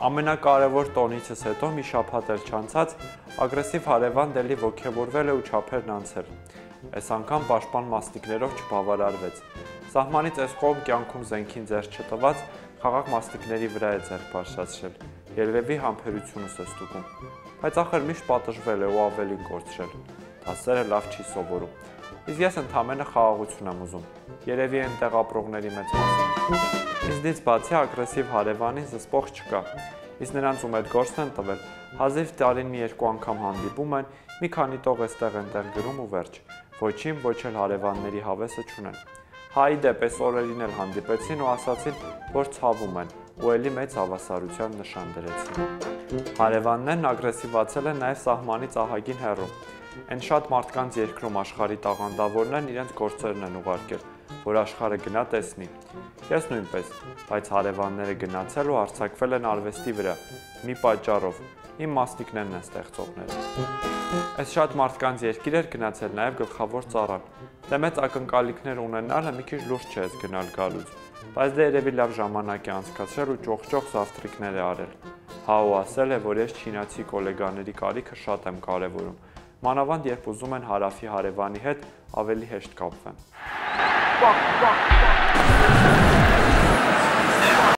Ամենակարևոր տոնիցս հետո մի շաբաթ էլ չանցած, ագրեսիվ հարևան դելի ոգևորվել է ու չափերն անցել։ Այս անգամ պաշտպան մասնիկներով չբավարարվեց։ Սահմանից այս կողմ կյանքում զենքին ձեռք չտված, խաղաղ մասնիկների վրա է ձեռք բարձրացրել։ Երևի համբերությունս է ստուգում։ Բայց ախր միշտ պատժվել է ու ավելին կորցրել։ Դասերը լավ չի սովորում։ Իսկ ես ընդամենը խաղաղություն եմ ուզում։ Երևի այնտեղ ապրողների մեծ մասը։ Ինձնից բացի ագրեսիվ հարևանին զսպող չկա։ Իսկ նրանց ում այդ գործն են տվել, հազիվ տարին մի երկու անգամ հանդիպում են, մի քանի տող էստեղ-այնտեղ գրում ու վերջ։ Ոչին, ոչ էլ հարևանների հավեսը չունեն։ Հայի դեպ այս օրերին էլ հանդիպեցին ու ասացին, որ ցավում են, ու էլի մեծ հավասարության նշան դրեցին։ Հարևաններն ագրեսիվացել են նաև սահմանից ահագին հեռու։ Այն շատ մարդկանց երկրում աշխարհի տաղանդավորներն իրենց գործերն են ուղարկել, որ աշխարհը գնա տեսնի։ Ես նույնպես, բայց հարևանները գնացել ու արձակվել են արվեստի վրա, մի պատճառով, իմ մասնիկներն են ստեղծողները։ Այս շատ մարդկանց երկիր էր գնացել նաև գլխավոր ծառան։ Դե մեծ ակնկալիքներ ունենալը մի քիչ լուրջ չէ այս գնալ գալուց, բայց դե երևի լավ ժամանակ է անցկացրել ու ճոխ-ճոխ զավթրիկներ է արել։ Հա ու ասել է, որ ես չինացի գոլեգաների կարիքը շատ եմ կարևորում, մանավանդ երբ ուզում են հարավի հարևանի հետ ավելի հեշտ կապվեն։